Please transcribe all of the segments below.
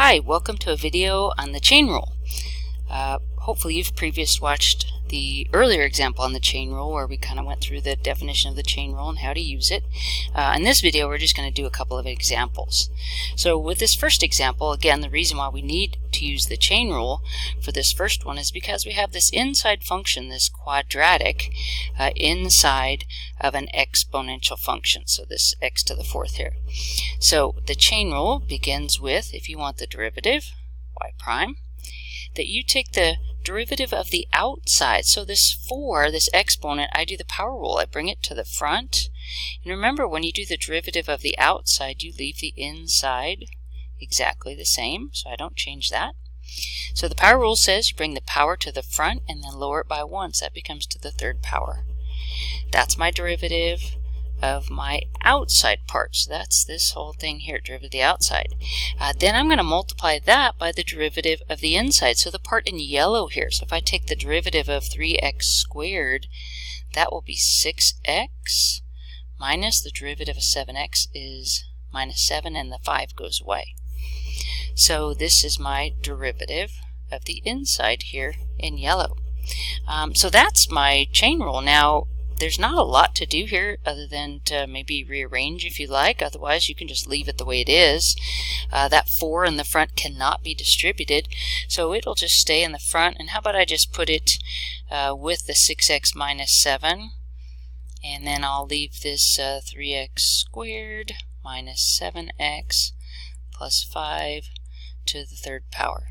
Hi, welcome to a video on the chain rule. Hopefully you've previously watched the earlier example on the chain rule where we kind of went through the definition of the chain rule and how to use it. In this video we're just going to do a couple of examples. So with this first example, again, the reason why we need to use the chain rule for this first one is because we have this inside function, this quadratic, inside of an exponential function. So this x to the fourth here. So the chain rule begins with, if you want the derivative, y prime, that you take the derivative of the outside. So this 4, this exponent, I do the power rule. I bring it to the front. And remember, when you do the derivative of the outside, you leave the inside exactly the same. So I don't change that. So the power rule says you bring the power to the front and then lower it by 1. So that becomes to the third power. That's my derivative of my outside part. So that's this whole thing here, derivative of the outside. Then I'm going to multiply that by the derivative of the inside. So the part in yellow here. So if I take the derivative of 3x squared, that will be 6x minus the derivative of 7x is minus 7, and the 5 goes away. So this is my derivative of the inside here in yellow. So that's my chain rule. Now, there's not a lot to do here other than to maybe rearrange if you like. Otherwise, you can just leave it the way it is. That 4 in the front cannot be distributed, so it'll just stay in the front. And how about I just put it with the 6x minus 7, and then I'll leave this 3x squared minus 7x plus 5 to the third power.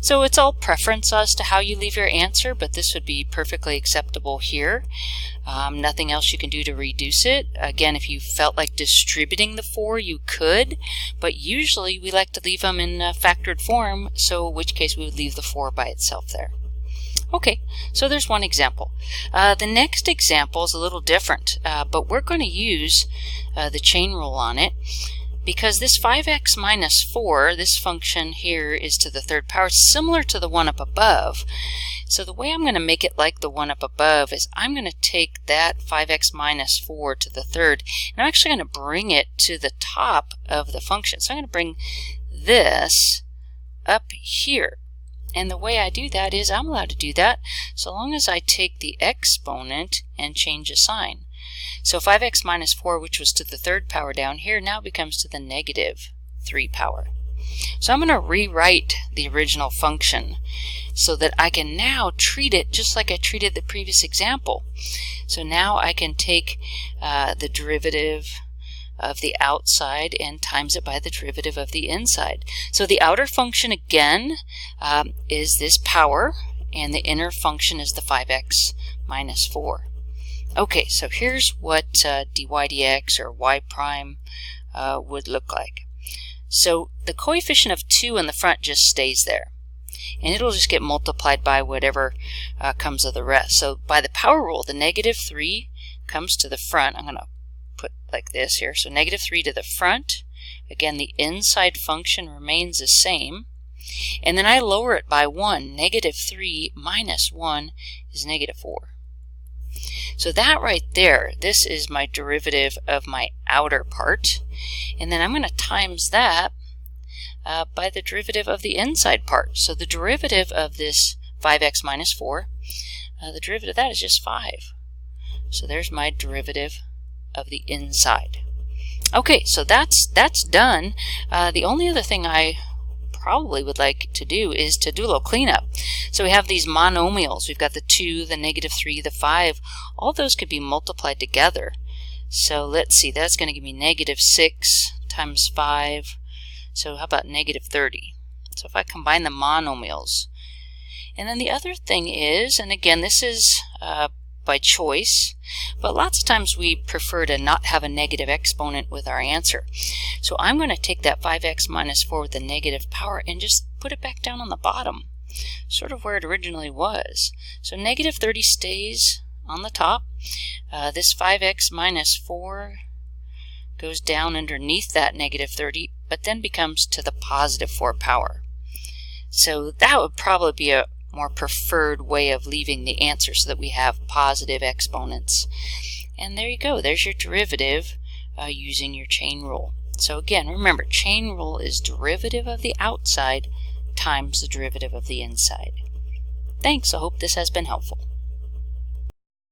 So it's all preference as to how you leave your answer, but this would be perfectly acceptable here. Nothing else you can do to reduce it. Again, if you felt like distributing the 4, you could, but usually we like to leave them in factored form, so in which case we would leave the 4 by itself there. Okay, so there's one example. The next example is a little different, but we're going to use the chain rule on it. Because this 5x minus 4, this function here is to the third power, similar to the one up above. So the way I'm going to make it like the one up above is I'm going to take that 5x minus 4 to the third, and I'm actually going to bring it to the top of the function. So I'm going to bring this up here. And the way I do that is I'm allowed to do that so long as I take the exponent and change a sign. So 5x minus 4, which was to the third power down here, now becomes to the negative 3 power. So I'm going to rewrite the original function so that I can now treat it just like I treated the previous example. So now I can take the derivative of the outside and times it by the derivative of the inside. So the outer function again is this power, and the inner function is the 5x minus 4. Okay, so here's what dy dx or y prime would look like. So the coefficient of 2 in the front just stays there, and it'll just get multiplied by whatever comes of the rest. So by the power rule, the negative 3 comes to the front. I'm going to put like this here. So negative 3 to the front. Again, the inside function remains the same. And then I lower it by 1. Negative 3 minus 1 is negative 4. So that right there, this is my derivative of my outer part. And then I'm going to times that by the derivative of the inside part. So the derivative of this 5x minus 4, the derivative of that is just 5. So there's my derivative of the inside. Okay, so that's done. The only other thing I probably would like to do is to do a little cleanup. So we have these monomials. We've got the 2, the negative 3, the 5. All those could be multiplied together. So let's see, that's going to give me negative 6 times 5. So how about negative 30? So if I combine the monomials. And then the other thing is, and again, this is by choice, but lots of times we prefer to not have a negative exponent with our answer. So I'm going to take that 5x minus 4 with the negative power and just put it back down on the bottom, sort of where it originally was. So negative 30 stays on the top. This 5x minus 4 goes down underneath that negative 30, but then becomes to the positive 4 power. So that would probably be a more preferred way of leaving the answer so that we have positive exponents. And there you go. There's your derivative using your chain rule. So again, remember, chain rule is derivative of the outside times the derivative of the inside. Thanks, I hope this has been helpful.